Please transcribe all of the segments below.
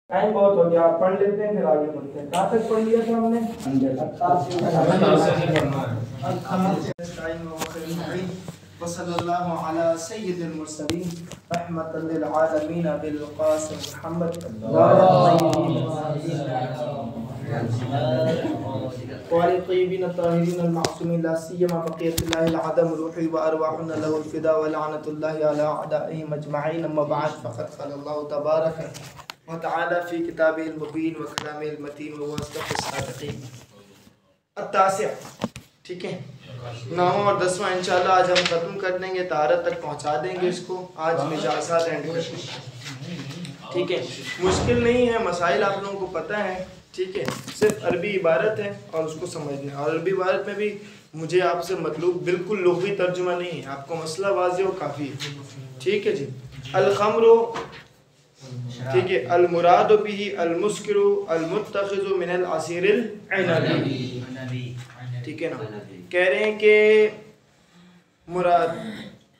Time बहुत हो गया, आप पढ़ लेते हैं फिर आगे बढ़ते हैं। कहाँ तक पढ़ लिया था हमने? वसल्लल्लाहु अला सय्यिदिल मुरसलीन रहमतल लिल आलमीन बिल क़ासिम मुहम्मद वाले तय्यबीन ताहिरीन अल मासूमीन ला सियमा बक़ियतुल्लाहि अल अदम रूही व अरवाहुना लहुल फ़िदा व लअनतुल्लाहि अला अदाइहिम अजमईन अम्मा बअद फ़क़द क़ालल्लाहु तबारक व तआला फ़ी किताबिहिल मुबीन व कलामिहिल मतीन व हुवा अस्दक़ुस सादिक़ीन। अत्तासिअ, ठीक है, 9वां और 10वां इंशाल्लाह आज हम खत्म कर देंगे, तारत तक पहुंचा देंगे इसको। आज मिजाज़ात एंड कर देंगे, ठीक है। मुश्किल नहीं है, मसाइल आप लोगों को पता है, ठीक है। सिर्फ अरबी इबारत है और उसको समझना। और अरबी इबारत में भी मुझे आपसे मतलब बिल्कुल लुग़वी तर्जुमा नहीं है, आपको मसला वाज़ेह हो काफ़ी है, ठीक है जी। अल खम्रु, ठीक है, अल मुरादु बिही अल मुस्किरु अल मुत्तखिज़ु मिनल असीरिल अनबी, ठीक है ना। कह रहे हैं कि मुराद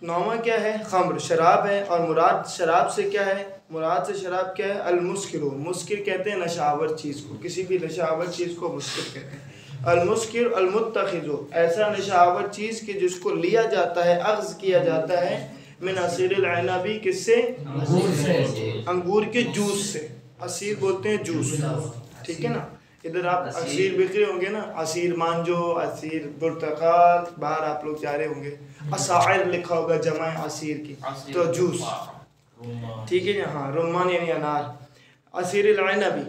नौमा क्या है? खम्र, शराब है। और मुराद शराब से क्या है? मुराद से शराब क्या है? अल मुस्किरु, मुस्किर कहते हैं नशावर चीज़ को, किसी भी नशावर चीज़ को मुस्किर कहते हैं। अल मुस्किर अल मुत्तखिज़ु, ऐसा नशावर चीज़ कि जिसको लिया जाता है, अख्ज़ किया जाता है, मिन असीरिल अनबी, किससे? अंगूर के जूस से। असीर बोलते हैं जूस, ठीक है ना। इधर आप असीर बिक रहे होंगे ना, असीर मांजो, असीर पुर्तकाल, बाहर आप लोग जा रहे होंगे, असाइर लिखा होगा जमा असीर की, तो जूस, ठीक है। हाँ, रुम्मान यानी अनार। असीर अनबी,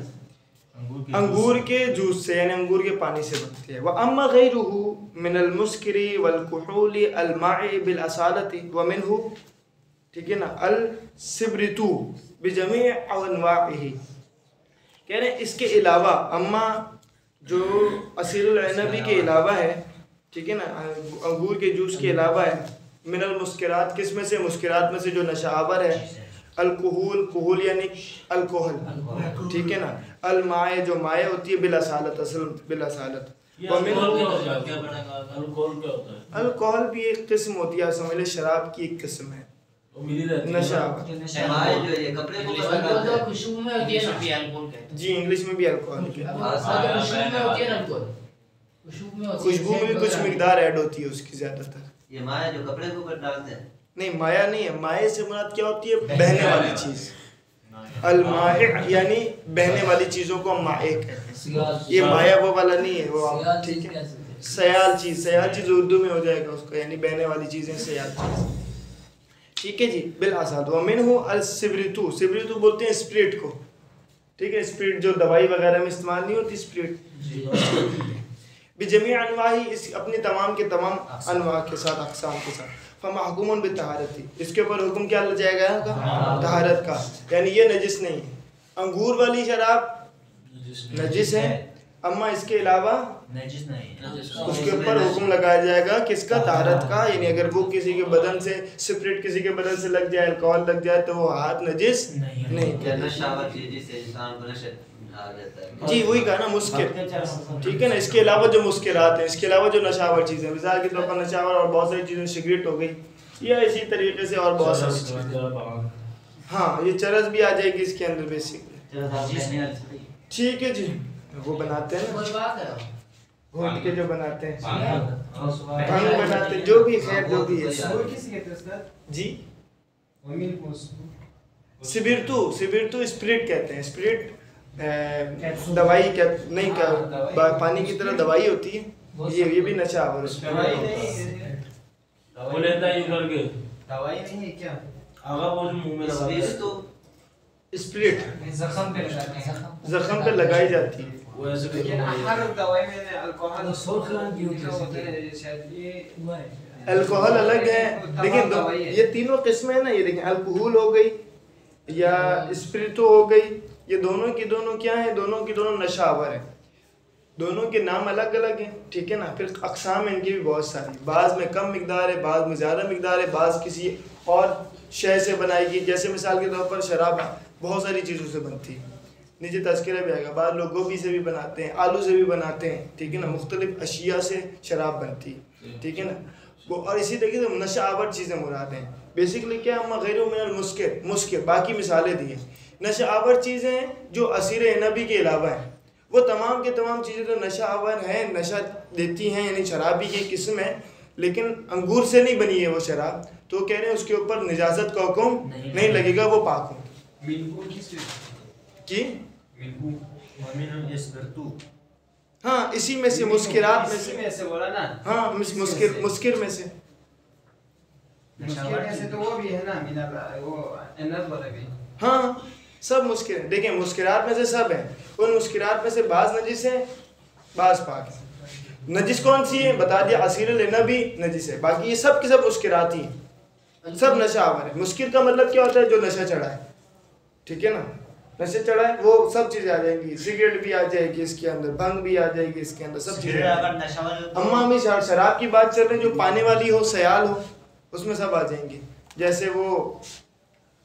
अंगूर के जूस से यानी अंगूर के पानी से बनती है। व अम्मा गैरुहु मिनल मुस्किरी वल कुहूली अल माई बिल असालती व मिनहु, ठीक है ना, अल सिब्रितु बिजमी अनवाइही। कह रहे हैं इसके अलावा, अम्मा जो असीरुल अनबी के अलावा है, ठीक है ना, अंगूर के जूस के अलावा है, मिनल मुस्किरात, किस में से? मुस्किरात में से जो नशावर है। अल्कोहल, कोहल यानी अल्कोहल, ठीक है ना। अल माए, जो माए होती है, बिल असालत, असल बिल असालत। अल्कोहल भी एक किस्म होती है, समझ ले, शराब की एक किस्म है, नशा। जी, इंग्लिश में भी अल्कोहल, खुशबू में भी कुछ मिकदार ऐड होती है उसकी ज्यादातर। ये माया जो कपड़े के ऊपर डालते हैं, नहीं, माया नहीं है। माया से मुराद क्या होती है? बहने वाली चीज। अल माए यानी बहने वाली चीजों को हम माए कहते हैं। ये माया वो वाला नहीं है, वो, ठीक है, सयाल चीज। सयाल चीज उर्दू में हो जाएगा उसको, यानी बहने वाली चीजें सयाल चीज, ठीक है जी। बिल असाद व मिनहु अल सिब्रितु, सिब्रितु बोलते हैं स्प्रिट को, ठीक है। स्प्रिट जो दवाई वगैरह में इस्तेमाल नहीं होती, स्प्रिट। बिजमी अनवाही, इस अपने तमाम के तमाम अनवा के साथ, अक़साम के साथ। फमहकुमुन बित्तहारती, इसके ऊपर हुक्म क्या लग जाएगा? तहारत का, यानी ये नजिस नहीं है। अंगूर वाली शराब नजिस है, अम्मा इसके अलावा नजिस नहीं, उसके ऊपर हुक्म लगाया जाएगा किसका? तहारत का। यानी अगर वो किसी के बदन से, स्प्रिट किसी के बदन से लग जाए, अल्कोहल लग जाए, तो वो हाथ नजिस नहीं। नशावर चीज से इंसान को नशा आ जाता है। जी, वही कहा ना, मुस्किर, ठीक है ना। इसके अलावा जो मुस्किरात हैं, इसके अलावा जो नशावर चीज़ें, मिसाल के तौर पर नशावर और बहुत सारी चीज़ें, सिगरेट हो गई, या इसी तरीके से और बहुत सारी चीज़ें। हाँ, ये चरस भी आ जाएगी इसके अंदर बेसिकली, ठीक है जी। वो बनाते हैं ना, घोट के जो बनाते हैं, भंग बनाते हैं, जो भी, खैर जो भी है जी। सिबिरतु, सिबिरतु स्प्रिट कहते हैं। स्प्रिट दवाई क्या नहीं, क्या पानी की तरह दवाई होती है, ये भी नशा है। दवाई नहीं है क्या? स्प्रिट जख्म पे लगाई जाती है। अल्कोहल अलग है, देखिए ये तीनों किस्में हैं ना, ये देखें, अल्कोहल हो गई या स्प्रिटो हो गई, ये दोनों की दोनों क्या है? दोनों की दोनों नशावर है, दोनों के नाम अलग अलग हैं, ठीक है ना। फिर अक़साम इनकी भी बहुत सारी, बाज़ में कम मिकदार है, बाज़ में ज़्यादा मिकदार है, बाज़ किसी और शय से बनाएगी। जैसे मिसाल के तौर पर शराब बहुत सारी चीज़ों से बनती है, नीचे तज़किरा भी आएगा। बाद लोग गोभी से भी बनाते हैं, आलू से भी बनाते हैं, ठीक है ना। मुख्तलिफ अशिया से शराब बनती है, ठीक है ना। वो और इसी तरीके से नशा आवर चीज़ें मुराद हैं। बेसिकली क्या? हम गैर मिनल मुस्किर, मुस्किर बाकी मिसालें दी हैं। नशा आवर चीज़ें हैं जो असीर नबी के अलावा हैं, वो तमाम के तमाम चीज़ें तो नशा आवर हैं, नशा देती हैं, यानी शराबी की किस्म है, लेकिन अंगूर से नहीं बनी है वो शराब, तो कह रहे हैं उसके ऊपर निजाजत का हुक्म नहीं लगेगा, वो पाक होंगी। हाँ, इसी में से मुस्किरात में से बोला ना। हाँ, मुस्किर में से तो वो भी है ना, वो एनर वाला भी। हाँ, सब मुस्किर है। देखें, मुस्किरात में से सब है, उन मुस्किरात में से बाज नजिस है, बाज पाक है। नजिस कौन सी है बता दिया, असीर लेना भी नजिस है, बाकी ये सब की सब मुस्किरात ही है, सब नशा आवर है। मुस्किर का मतलब क्या होता है, जो नशा चढ़ा है, ठीक है ना, नशे चढ़ा है वो सब चीज़ें आ जाएंगी, सिगरेट भी आ जाएगी इसके अंदर, भंग भी आ जाएगी इसके अंदर, सब चीज़ें। अम्मा हम शराब की बात चल रहे हैं, जो पाने वाली हो, सयाल हो, उसमें सब आ जाएंगी। जैसे वो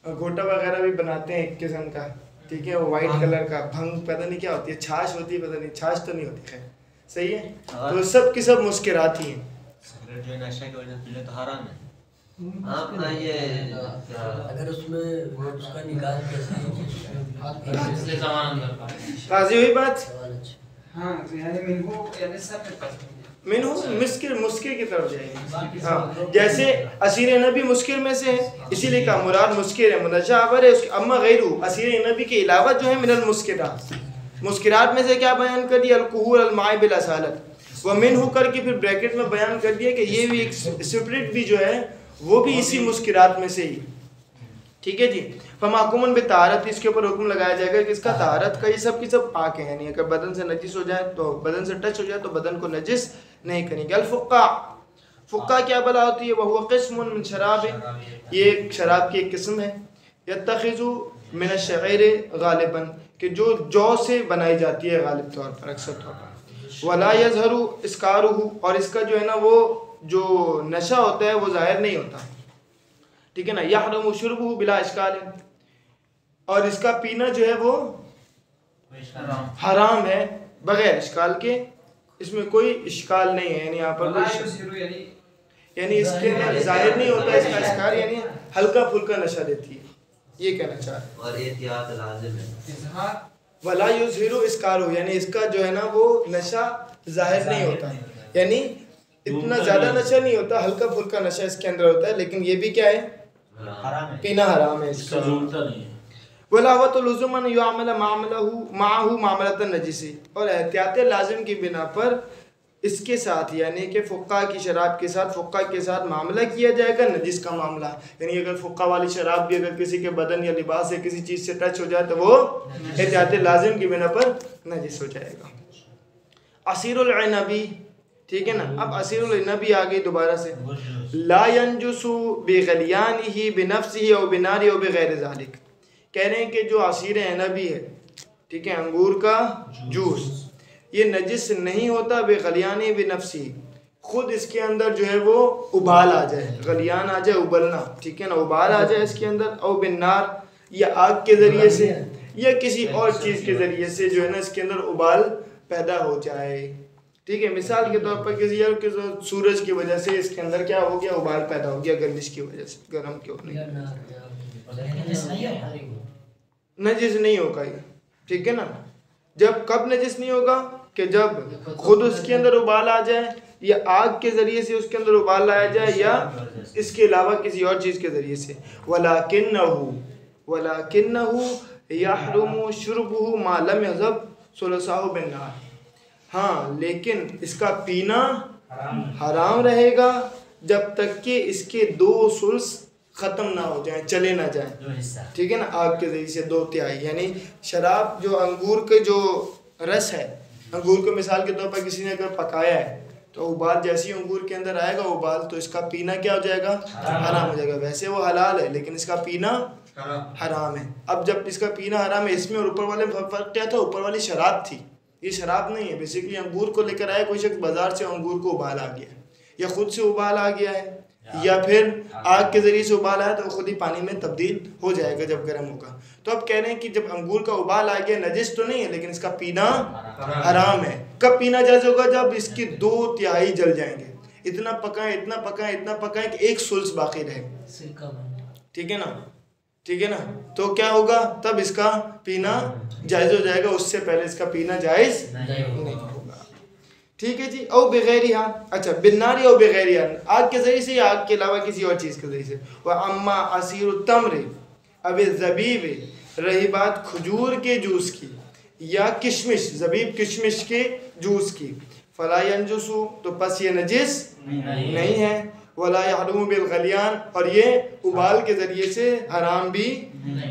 घोटा वगैरह भी बनाते हैं एक किस्म का, ठीक है, वो वाइट कलर का भंग, पता नहीं क्या होती है, छाछ होती है, पता नहीं, छाछ तो नहीं होती, खैर सही है। तो सब की सब मुस्किरात ही हैं। सिगरेट जो नशे की वजह से पीने तो हराम है। आपका ये अगर उसमें वो उसका निकाल कैसे काजी हुई बात। हाँ, यानी मिनको यानी सब में पसंद है। मिनहु मुस्किर की तरफ जाएंगे। हाँ, जैसे असीर नबी मुस्किर में से है, इसीलिए कहा मुराद मुस्किर है, मुनज्जा आवर है उसके, अम्मा गैरू असीर नबी के अलावा जो है मिनल मुस्किरात, मुस्किरात में से क्या बयान कर दिया, अलकुहूल अलमाई बिल असालत, व मिनहु करके फिर ब्रैकेट में बयान कर दिया कि ये भी एक स्पिरिट भी जो है वो भी इसी मुस्किरात में से ही, ठीक है जी। फमाकुमन बे तारत, इसके ऊपर हुक्म लगाया जाएगा कि इसका तारत का ये सब की सब पाक है, यानी अगर बदन से नजिस हो जाए तो बदन से टच हो जाए तो बदन को नजिस नहीं करेंगे। अल फुक्का, फुक्का क्या बला होती है, वह किस्म मिन शराब, ये शराब की एक किस्म है, यत्तखिजु मिन अश-शईर गालिबन, कि जो जौ से बनाई जाती है गालिब तौर पर, अक्सर तौर पर। वला यज़हरु इस्कारुहु, और इसका जो है ना वो जो नशा होता है वो जाहिर नहीं होता, ठीक है ना। यहरमु शुरबुहु बिला इश्काल, और इसका पीना जो है वो हराम है बगैर इश्काल के, इसमें कोई इश्काल नहीं है, यानी यहाँ पर यानी इसके अंदर जाहिर नहीं होता इसका इश्काल, यानी हल्का फुल्का नशा देती है, ये कहना चाह रहे हैं। और एहतियात लाजिम है। वला युज़हिरु इस्कारुहु, यानी इसका जो है ना वो नशा जाहिर नहीं होता, यानी इतना ज़्यादा नशा नहीं होता, हल्का फुल्का नशा इसके अंदर होता है, लेकिन ये भी क्या है, पीना हराम है इसका। वलावतुल लुज़ुमन युअमल माअहु मामलतन नजिसी, और एहतियात लाजिम की बिना पर इसके साथ, यानी कि फुक्का की शराब के साथ, फुक्का के साथ मामला किया जाएगा नजिस का मामला, यानी अगर फुक्का वाली शराब भी अगर किसी के बदन या लिबास या किसी चीज़ से टच हो जाए तो वो एहतियात लाजिम की बिना पर नजिस हो जाएगा। असीरुल अनबी, ठीक है ना। अब असीरुल नबी आ गई दोबारा से, ला यंजुसु बिगलियानिही बिनफ्सिही औ बिनारी औ बिगैर ज़ालिक, कह रहे हैं कि जो असीर नबी है, ठीक है, अंगूर का जूस, ये नजिस नहीं होता बेगलियानी बिनफ्सी, खुद इसके अंदर जो है वो उबाल आ जाए, गलियान आ जाए, उबलना, ठीक है ना, उबाल आ जाए इसके अंदर, औ बिन्नार, या आग के ज़रिए से या किसी और चीज़ के ज़रिए से जो है ना इसके अंदर उबाल पैदा हो जाए, ठीक है। मिसाल के तौर पर किसी और के सूरज की वजह से इसके अंदर क्या हो गया, उबाल पैदा हो गया, गर्मिश की वजह से, गर्म के होने, नजिस नहीं होगा ये, ठीक है ना। जब कब नजिस नहीं होगा कि जब खुद उसके अंदर उबाल आ जाए, या आग के ज़रिए से उसके अंदर उबाल लाया जाए, या इसके अलावा किसी और चीज़ के ज़रिए से। वलाकिन्नहु यहरुमु शुरबुहु मा लम यज़ब सुलसाहु बिन्नार, हाँ, लेकिन इसका पीना हराम रहेगा जब तक कि इसके 2 सुल्स ख़त्म ना हो जाए, चले ना जाए, ठीक है ना, आग के ज़रिए से 2/3, यानी शराब जो अंगूर के जो रस है, अंगूर को मिसाल के तौर पर किसी ने अगर पकाया है तो उबाल जैसे ही अंगूर के अंदर आएगा उबाल, तो इसका पीना क्या हो जाएगा, हराम हो जाएगा। वैसे वो हलाल है लेकिन इसका पीना हराम है। अब जब इसका पीना हराम है, इसमें और ऊपर वाले में फ़र्क क्या था, ऊपर वाली शराब थी, ये शराब नहीं है। बेसिकली अंगूर को लेकर आया कोई शख्स बाजार से, अंगूर को उबाल आ गया, या खुद से उबाल आ गया है, या फिर आग के ज़रिए से उबाल आया तो खुद ही पानी में तब्दील हो जाएगा जब गर्म होगा। तो अब कह रहे हैं कि जब अंगूर का उबाल आ गया, नजिस तो नहीं है लेकिन इसका पीना हराम है। कब पीना जायज़ होगा, जब इसकी 2/3 जल जाएंगे, इतना पकाएं इतना पकाएं इतना पकाएं कि 1 सुल्स बाकी रहे, ठीक है ना, ठीक है ना, तो क्या होगा, तब इसका पीना जायज़ हो जाएगा, उससे पहले इसका पीना जायज़ नहीं होगा। ठीक है जी। और बेगैरिहा, अच्छा बिन्नारी और बेगैरिहा, आग के ज़रिए से या आग के अलावा किसी और चीज़ के ज़रिए से। वह अम्मा असीर तमरे अब ज़बीब, रही बात खजूर के जूस की या किशमिश, ज़बीब किशमिश के जूस की, फला यंजुसु, तो बस ये नजिस नहीं है, वला यहरुमु बिल गलियान, और ये उबाल के ज़रिए से हराम भी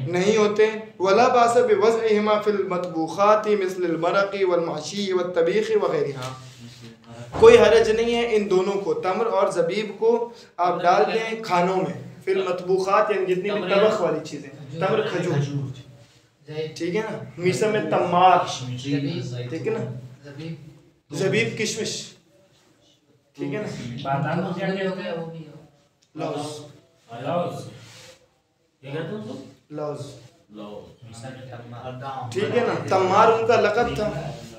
नहीं होते, वला बास बिवज़इहिमा फिल मतबूखाति मिस्लिल मरक़ि वल महशी वत तबीख़ वग़ैरहा, कोई हरज नहीं है इन दोनों को, तमर और ज़बीब को आप डाल दें खानों में, फिल मतबूखात यानी जितनी भी तबख़ वाली चीज़ें, तमर खजूर, ठीक है ना, मीसा में तमार, ठीक है ना, ज़बीब किशमिश, ठीक है ना, लौज़, ठीक है ना। तमार उनका लक़ब था,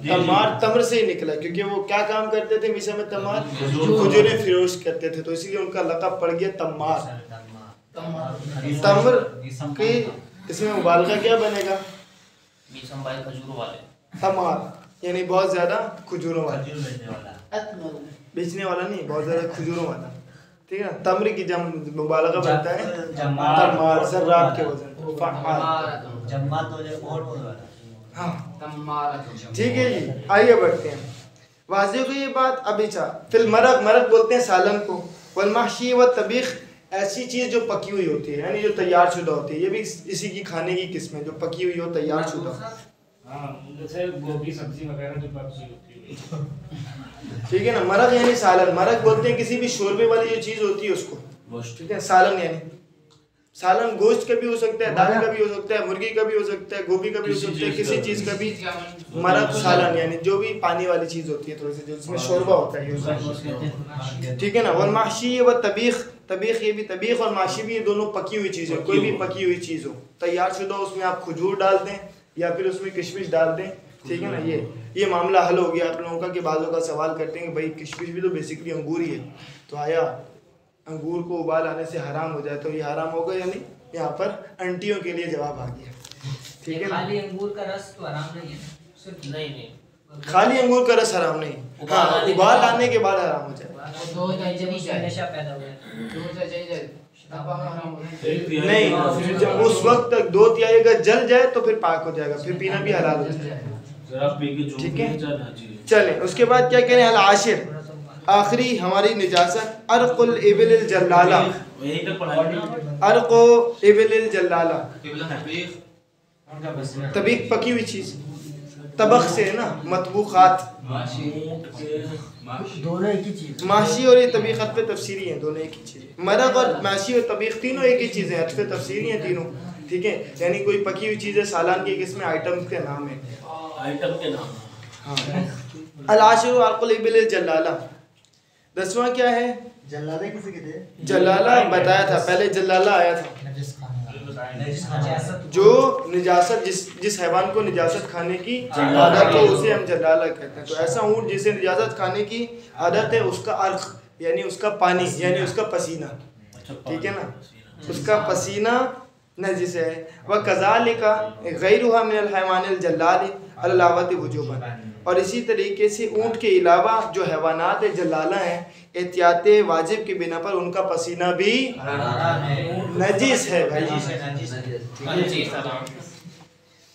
तमार तमर से ही निकला, क्योंकि वो क्या काम करते थे मीसा में तमार, खजूरें फिरोश करते थे, तो इसीलिए उनका लक़ब पड़ गया तमार। तमर की इसमें मुबालगा क्या बनेगा, तमार यानी बहुत ज़्यादा खजूरों वाला, बेचने वाला नहीं, बहुत ज़्यादा खजूरों वाला, ठीक है ना। तमर की जम मुबालगा बनता है तमार, ज़र्राब के वजन, हाँ ठीक है जी। आइए बढ़ते हैं, वाज़ेह को ये बात। अब अच्छा फिल मरक़, मरक़ बोलते हैं सालन को, वल महशी व तबीख़, ऐसी चीज़ जो पकी हुई होती है, यानी जो तैयार शुदा होती है, ये भी इसी की खाने की किस्म है, जो पकी हुई हो, तैयार शुदा, जैसे गोभी सब्जी वगैरह जो पकी होती है, ठीक है ना। मरक़ यानी सालन, मरक़ बोलते हैं किसी भी शोरबे वाली जो चीज़ होती है उसको, ठीक है। सालन यानी सालन गोश्त का भी हो सकता है, दाल का भी हो सकता है, मुर्गी का भी हो सकता है, गोभी का भी हो सकता है, किसी चीज़ का भी। मरक़ सालन यानी जो भी पानी वाली चीज़ होती है, थोड़ी सी जो जिसमें शोरबा होता है, ठीक है ना। वल महशी व तबीख़, तबीख़ ये भी, तबीख़ और माशी भी, ये दोनों पकी हुई चीज़ है, कोई भी पकी हुई चीज़ हो, तैयार शुदा, उसमें आप खजूर डाल दें या फिर उसमें किशमिश डाल दें, ठीक है ना। ये मामला हल हो गया आप लोगों का, कि बाज़ों का सवाल करते हैं कि भाई किशमिश भी तो बेसिकली अंगूर ही है, तो आया अंगूर को उबाल आने से हराम हो जाए, तो ये हराम होगा या नहीं, यहाँ पर अंटियों के लिए जवाब आ गया, ठीक है ना। खाली अंगूर का रस तो हराम नहीं है, सिर्फ नहीं, खाली अंगूर का रस हराम नहीं, हाँ उबाल आने के बाद हराम हो जाए, नशा पैदा हुआ नहीं, जब उस वक्त तक 2/3 अगर जल जाए तो फिर पाक हो जाएगा, फिर पीना भी हलाल हो जाएगा, ठीक है। चलें उसके बाद क्या करें, अल आशिर, आखिरी हमारी निजासत, अर्क़ुल इबिल जल्लाला, अर्क़ो इबिल जल्लाला, तबीख़ पकी हुई चीज़, तबख़ से है ना, मतबूखात, दोनों एक ही चीज़, माशी और ये तबीख़त पे तफसीरी हैं, दोनों एक ही चीज़, मरक़ और माशी और तबीख़ तीनों एक ही चीज़ें हैं, पे तफसीरी हैं तीनों, ठीक है। यानी कोई पकी हुई चीज़ है, सालान की किस्में आइटम के नाम है, आइटम के नाम, हाँ। अल आशिर अर्क़ुल इबिल जल्लाला, 10वां क्या है, जल्लाला किसे कहते हैं? जल्लाला बताया था पहले, जल्लाला आया था जो निजासत, जिस हैवान को निजासत खाने की आदत हो उसे हम जल्लाला कहते हैं। तो ऐसा ऊँट जिसे निजासत खाने की आदत है, उसका अर्क़ यानी उसका पानी यानी उसका पसीना, ठीक है ना, उसका पसीना नजिस है। वह कज़ालिका गैरुहा मिनल हैवानिल जल्लाल अलावत वुजूबन, और इसी तरीके से ऊँट के अलावा जो हैवानात जल्लाला हैं, एहतियात वाजिब की बिना पर उनका पसीना भी नजीस है भाई,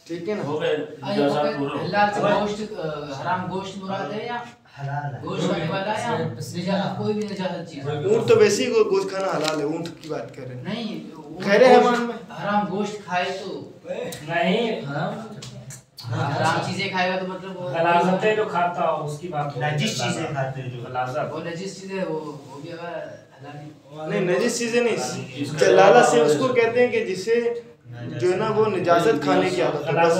ठीक है ना। हराम गोश्त मुराद है या गोश्त खाने वाला या निजात, कोई भी निजात चीज? ऊँट तो वैसे ही गोश्त खाना हलाल है, ऊँट की बात कर रहे हैं, नहीं खैर हैवान में हराम गोश्त खाए तो नहीं, हराम चीजें खाएगा तो मतलब गलाज़तें जो खाता हो उसकी बात हो, नजिस चीजें खाते हैं जो गलाज़त, वो नजिस चीजें वो भी अगर हलाल नहीं, नजिस चीजें नहीं, जलाला से उसको कहते हैं कि जिसे जो है ना वो निजासत खाने की आदत है, बस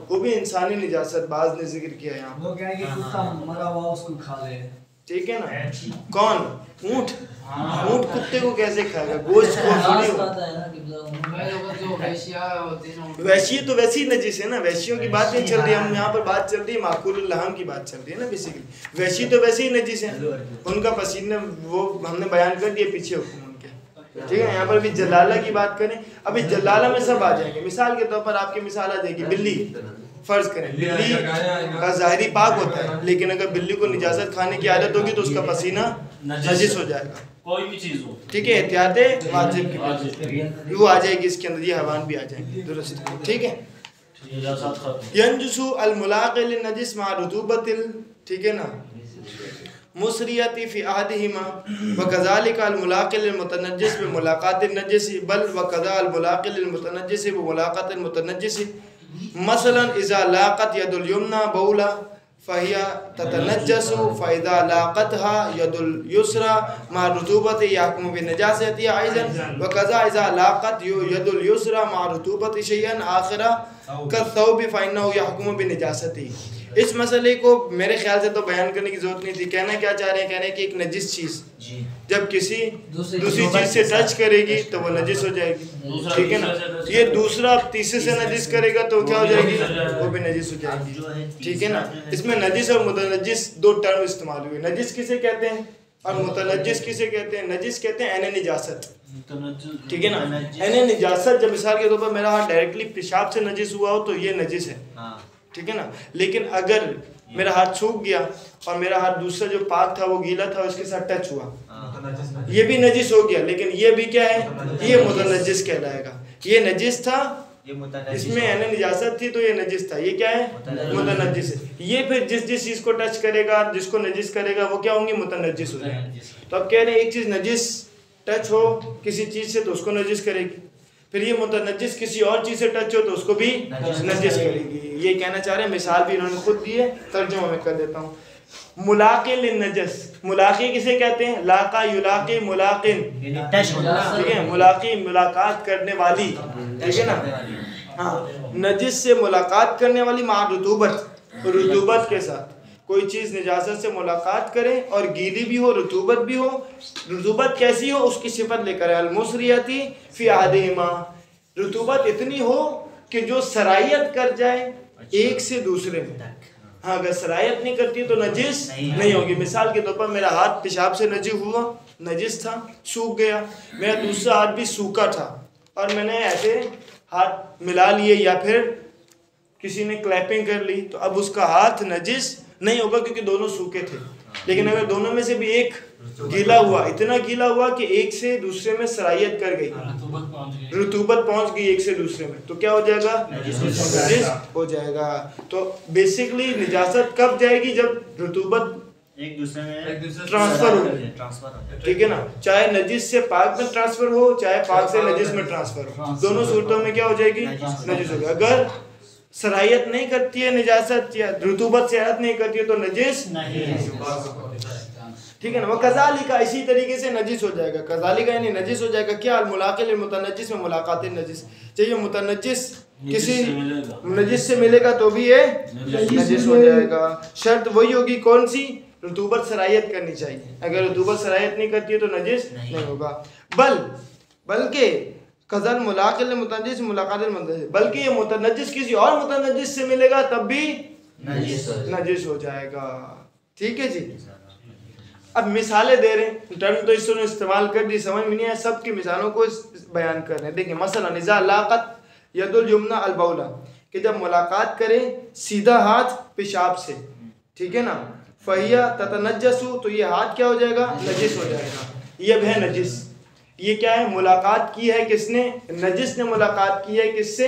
वो भी इंसानी निजासत बाज ने जिक्र किया यहाँ, वो क्या है कि कुत्ता मरा हुआ उसको खा ले, ठीक है ना। कौन? ऊँट, ऊँट कुत्ते को कैसे खाएगा, गोश्त को थोड़ी हो। जो वैश्या होते हैं वैश्य तो वैसे ही नजिस है ना, वैश्यों की बात नहीं चल रही, हम यहाँ पर बात चल रही है माकुल लहम की बात चल रही है ना बेसिकली। वैश्य तो वैसे ही नजिस है, उनका पसीना वो हमने बयान कर दिया पीछे हुक्म उनके, ठीक है। यहाँ पर भी जलाला की बात करें, अभी जलाला में सब आ जाएंगे। मिसाल के तौर पर आपकी मिसाल आ जाएगी, बिल्ली फर्ज करें, बिल्ली का ज़ाहिरी पाक होता है, लेकिन अगर बिल्ली को निजाजत खाने की आदत होगी तो उसका पसीना नजिस हो जाएगा। कोई भी चीज हो, ठीक है, एहतियात वाजिब की वो आ जाएगी इसके अंदर, ये हैवान भी आ जाएंगे, दुरुस्त। ठीक है। यंजुसु अल मुलाक़िल नजिस मा रुतूबतिल, ठीक है ना, मुसरियती फी अहदिहिमा व कज़ालिका अल मुलाक़िल मुतनज्जिस बि मुलाक़ातिन नजिस बल व कज़ा अल मुलाक़िल मुतनज्जिस बि मुलाक़ातिन मुतनज्जिस। मसलन इज़ा लाक़त यदुल युमना बौला फ़हिया ततनज्जसु फ़इज़ा लाक़तहा यदुल युसरा मा रुतूबति यहकुमु बिनजासतिहा अइज़न व कज़ा इज़ा लाक़त यदुल युसरा मा रुतूबति शैअन आखिरा कस्सौबि फ़इन्नहु यहकुमु बिनजासतिही। इस मसले को मेरे ख्याल से तो बयान करने की जरूरत नहीं थी। कहना क्या चाह रहे हैं, कह रहे हैं कि एक नजिस चीज़ जब किसी दूसरी चीज़ से टच करेगी तो वो नजिस हो जाएगी, ठीक है ना। ये दूसरा तीसरे से नजिस करेगा तो क्या हो जाएगी, वो भी नजिस हो जाएगी, ठीक है ना। इसमें नजिस और मुतनज्जिस दो टर्म इस्तेमाल हुए। नजिस किसे कहते हैं और मुतनज्जिस किसे कहते हैं। नजिस कहते हैं ऐने निजासत, ठीक है ना। ऐने निजासत, जब मिसाल के तौर पर मेरा हाथ डायरेक्टली पेशाब से नजिस हुआ हो तो ये नजिस है, ठीक है ना। लेकिन अगर मेरा हाथ सूख गया और मेरा हाथ दूसरा जो पाक था वो गीला था, उसके साथ टच हुआ, ये भी नजिस हो गया, लेकिन ये भी क्या है, ये मुतनज्जिस कहलाएगा। ये नजिस था, इसमें ऐने निजासत थी तो ये नजिस था, ये क्या है, मुतनज्जिस है। ये फिर जिस चीज़ को टच करेगा, जिसको नजिस करेगा, वो क्या होंगे, मुतनज्जिस हो जाएंगे। तो अब कह रहे हैं एक चीज़ नजिस टच हो किसी चीज़ से तो उसको नजिस करेगी, फिर ये मुतनज्जिस किसी और चीज़ से टच हो तो उसको भी नजिस करेगी। ये कहना चाह रहे हैं, मिसाल भी इन्होंने खुद दी है, तर्जुमा में कर देता हूँ। मुलाक़िल नजस, मुलाक़ी किसे कहते हैं, लाक़ा युलाक़ी मुलाक़िन, ठीक है, मुलाक़ी मुलाकात करने वाली, ठीक है ना। हाँ, नजिस से मुलाकात करने वाली मा रुतूबत, रुतूबत के साथ कोई चीज़ निजासत से मुलाकात करे और गीली भी हो, रुतूबत भी हो। रुतूबत कैसी हो, उसकी सिफत लेकर है, अल-मुसरियती फ़ी अहदिहिमा, रुतूबत इतनी हो कि जो सरायत कर जाए एक से दूसरे में। हाँ, अगर सरायत नहीं करती तो नजिस नहीं होगी। मिसाल के तौर पर मेरा हाथ पेशाब से नजिस था, सूख गया, मेरा दूसरा हाथ भी सूखा था और मैंने ऐसे हाथ मिला लिए या फिर किसी ने क्लैपिंग कर ली, तो अब उसका हाथ नजिस नहीं होगा क्योंकि दोनों सूखे थे। लेकिन अगर दोनों में से भी एक गीला हुआ, इतना गीला हुआ कि एक से दूसरे में सरायत कर गई, रुतूबत पहुंच गई एक से दूसरे में, तो क्या हो जाएगा, नजिस हो जाएगा। तो बेसिकली निजासत कब जाएगी, जब रुतूबत एक दूसरे में ट्रांसफर हो, ठीक है ना। चाहे नजिस से पाक में ट्रांसफर हो, चाहे पाक से नजिस में ट्रांसफर हो, दोनों सूरतों में क्या हो जाएगी, नजिस हो जाएगी। अगर सरायत नहीं करती है निजासत या रुतूबत से आयत नहीं करती है तो नजिस नहीं, ठीक है ना। वो कज़ालिका, इसी तरीके से नजिस हो जाएगा, कज़ालिका यानी नजिस हो जाएगा। क्या, अल मुलाक़िल मुतनज्जिस में मुलाक़ातिन नजिस, चाहिए मुतनज्जिस किसी नजिस से मिलेगा तो भी ये नजिस हो जाएगा। शर्त वही होगी, कौन सी, रुतूबत सरायत करनी चाहिए। अगर रुतूबत सरायत नहीं करती है तो नजिस नहीं होगा। बल्कि कज़ल मुलाक़िल मुतनज्जिस मुलाक़ातिन मुतनज्जिस, बल्कि ये मुतनज्जिस किसी और मुतनज्जिस से मिलेगा तब भी नजिस हो जाएगा, ठीक है जी। अब मिसालें दे रहे हैं, टर्म तो इसने इस्तेमाल कर दी, समझ में नहीं आया, सब की मिसालों को बयान कर रहे हैं। देखिए, मसलन इज़ा लाक़त यदुल युमना अल बौला, कि जब मुलाकात करे सीधा हाथ पेशाब से, ठीक है ना, फ़हिया ततनज्जसु, तो ये हाथ क्या हो जाएगा, नजिस हो जाएगा। ये है नजिस, ये क्या है, मुलाकात की है किसने, नजिस ने मुलाकात की है किससे,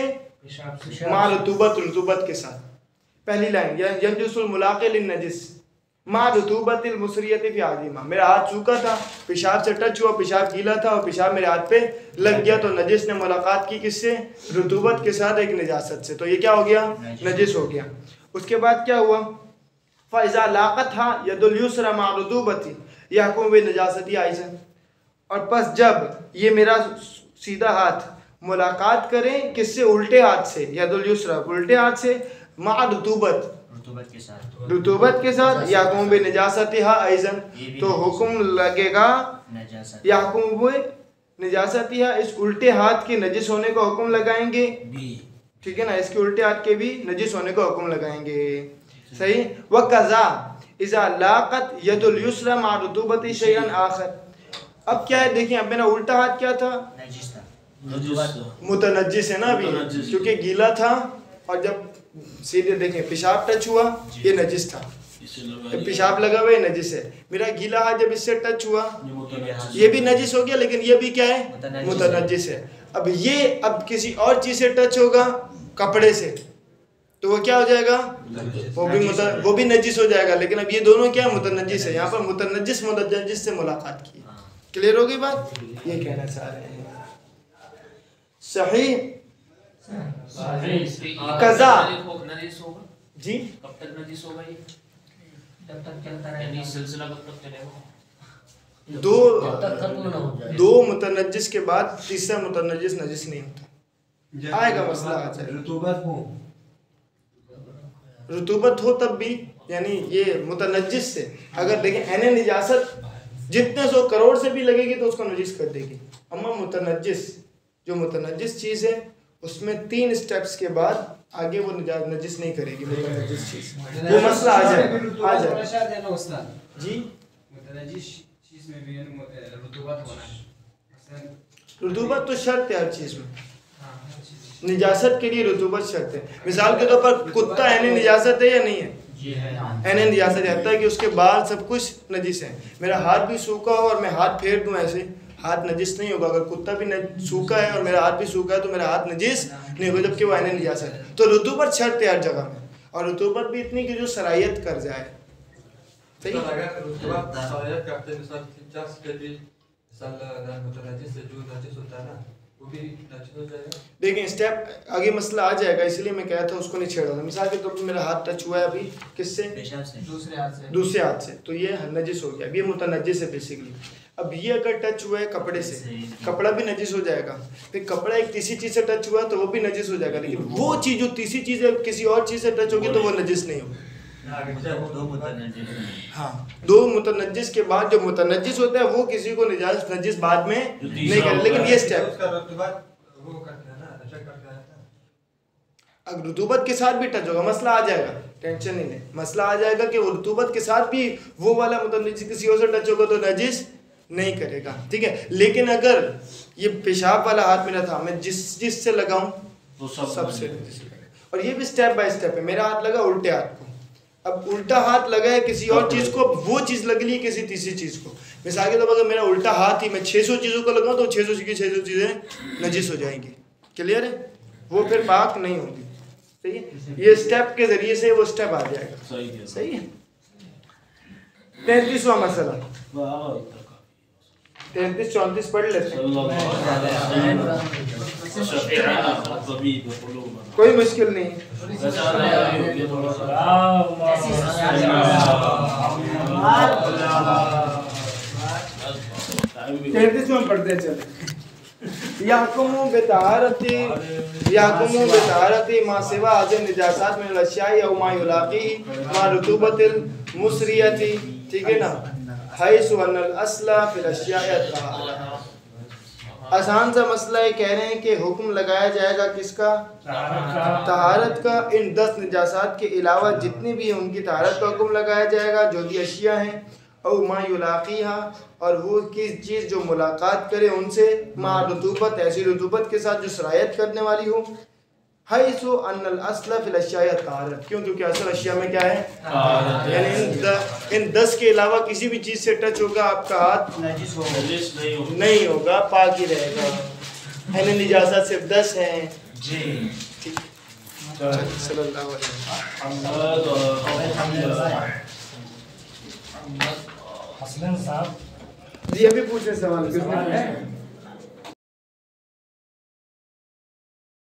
मा रुतूबत के साथ। पहली लाइन, यंजुसुल मुलाक़िल नजिस मा रुतूबतिल मुसरियति फी अहदिहिमा, मेरा हाथ सूखा था, पेशाब से टच हुआ, पेशाब गीला था और पेशाब मेरे हाथ पे लग गया, तो नजिस ने मुलाकात की किससे, रुतूबत के साथ, एक निजासत से, तो ये क्या हो गया, नजिस हो गया। उसके बाद क्या हुआ, फ़इज़ा लाक़तहा यदुल युसरा मा रुतूबति यहकुमु बिनजासति अइज़न, और बस जब ये मेरा सीधा हाथ मुलाकात करे किससे, उल्टे हाथ से, यदुल युसरा उल्टे हाथ से, मा रुतूबत के साथ यहकुमु बिनजासतिहा अइज़न, तो हुक्म लगेगा यहकुमु बिनजासतिहा, इस उल्टे हाथ के नजिस होने का हुक्म लगाएंगे, ठीक है ना, इसके उल्टे हाथ के भी नजिस होने का हुक्म लगाएंगे, सही। व कज़ा इज़ा लाक़त यदुल युसरा मा रुतूबति शैअन आखर, अब क्या है देखिए, अब मेरा उल्टा हाथ क्या था, नजिस था। मुतनज्जिस है ना अभी, क्योंकि गीला था और जब सीधे देखें पेशाब टच हुआ ये नजिस था, पेशाब लगा हुआ ये नजिस है। मेरा गीला हाथ जब इससे टच हुआ ये भी नजिस हो गया, लेकिन ये भी क्या है, मुतनज्जिस है। अब ये अब किसी और चीज से टच होगा, कपड़े से, तो वो क्या हो जाएगा, वो भी नजिस हो जाएगा। लेकिन अब ये दोनों क्या है, मुतनज्जिस है। यहाँ पर मुतनज्जिस मुतनज्जिस से मुलाकात की। क्लियर हो गई बात, ये कहना चाह रहे हैं। सही कज़ा नजिस होगा जी, कब तक नजिस होगा ये, जब तक चलता यानी रहेगा। सिलसिला कब तक चलेगा? दो मुतनज्जिस के बाद तीसरा मुतनज्जिस नजिस नहीं होता। आएगा मसला आ जाएगा। रुतूबत हो तब भी, यानी ये मुतनज्जिस से अगर देखें एने निजासत जितने 100 करोड़ से भी लगेगी तो उसको नजिस कर देगी। अम्मा मुतनज्जिस, जो मुतनज्जिस चीज़ है उसमें 3 स्टेप्स के बाद आगे वो नजिस नहीं करेगी मुतनज्जिस चीज़। वो मसला आ जाएगा, आ जाएगा जी। चीज में भी रुतूबत होना है। रुतूबत तो शर्त है हर चीज़ में, निजासत के लिए रुतूबत शर्त है। मिसाल के तौर पर कुत्ता एने निजासत है या नहीं है, एने निजासत है, हत्ता कि उसके बाल सब कुछ नजिस है। मेरा हाथ भी सूखा हो और मैं हाथ फेर दूं ऐसे, हाथ नजिस नहीं होगा। अगर कुत्ता भी सूखा है और मेरा हाथ भी सूखा है तो मेरा हाथ नजिस नहीं होगा, जबकि वो एने निजासत है। तो रुतूबत शर्त है हर जगह में, और रुतूबत भी इतनी कि जो सरायत कर जाए। सही देखिए स्टेप आगे मसला आ जाएगा, इसलिए मैं कहा था उसको नहीं छेड़ा था। मिसाल के तौर पर मेरा हाथ टच हुआ है अभी किससे, दूसरे हाथ से, तो ये नजिस हो गया। अब ये मुतनज्जिस है बेसिकली। अब ये अगर टच हुआ है कपड़े से, कपड़ा भी नजिस हो जाएगा। फिर कपड़ा एक तीसरी चीज से टच हुआ तो वो भी नजिस हो जाएगा। लेकिन वो चीज जो तीसरी चीज है किसी और चीज से टच होगी तो वो नजिस नहीं होगी। हाँ, 2 मुतनज्जिस के बाद जो मुतनज्जिस होता है वो किसी को नजिस बाद में नहीं करे। लेकिन ये स्टेप अगर रुतूबत के साथ भी टच होगा मसला आ जाएगा, टेंशन नहीं ले, मसला आ जाएगा कि वो रुतूबत के साथ भी वो वाला मुतनज्जिस किसी और से टच होगा तो नजिस नहीं करेगा। ठीक है, लेकिन अगर ये पेशाब वाला हाथ मेरा था, मैं जिस से लगाऊं तो सबसे नजिस करेगा। और ये भी स्टेप बाय स्टेप है। मेरा हाथ लगा उल्टे हाथ को, अब उल्टा हाथ लगा है किसी और चीज को, वो चीज लग रही है किसी तीसरी चीज को। मिसाल के तौर पर अगर मेरा उल्टा हाथ ही मैं 600 चीजों को लगाऊं तो 600 की 600 चीजें नजिस हो जाएंगी। क्लियर है, वो फिर पाक नहीं होगी। सही है, ये स्टेप के जरिए से वो स्टेप आ जाएगा। सही है। 33वां मसला, 33 34 पढ़ लेते हैं, कोई मुश्किल नहीं। 33 में पढ़ते चले। यहकुमु बितारती मा सिवा अज़ निजासात मिन अल-अश्याइ औ मा युलाक़ी मा रुतूबतिल मुसरियती। ठीक है ना, हैसु अनल अस्ला फिल अश्याइ अत-तहारा। आसान सा मसला है, कह रहे हैं कि हुक्म लगाया जाएगा किसका, तहारत का। इन 10 निजासात के अलावा जितनी भी हैं उनकी तहारत का हुक्म लगाया जाएगा, जो भी अशिया हैं। और मा युलाक़ीहा, और वो किस चीज़ जो मुलाकात करे उनसे, मा रुतूबत, ऐसी रुतूबत के साथ जो सरायत करने वाली हो। हैसु अनल अस्ला फिल अश्याइ अत-तहारत, क्यों, क्योंकि असल अशिया में क्या है, यानी इन 10 के अलावा किसी भी चीज़ से टच होगा आपका हाथ नजिस नहीं होगा, पाक ही रहेगा। यानी निजासत सिर्फ 10 हैं जी। ठीक, सल्लल्लाहु अलैहि वसल्लम। जी अभी पूछे सवाल किसने पूछा?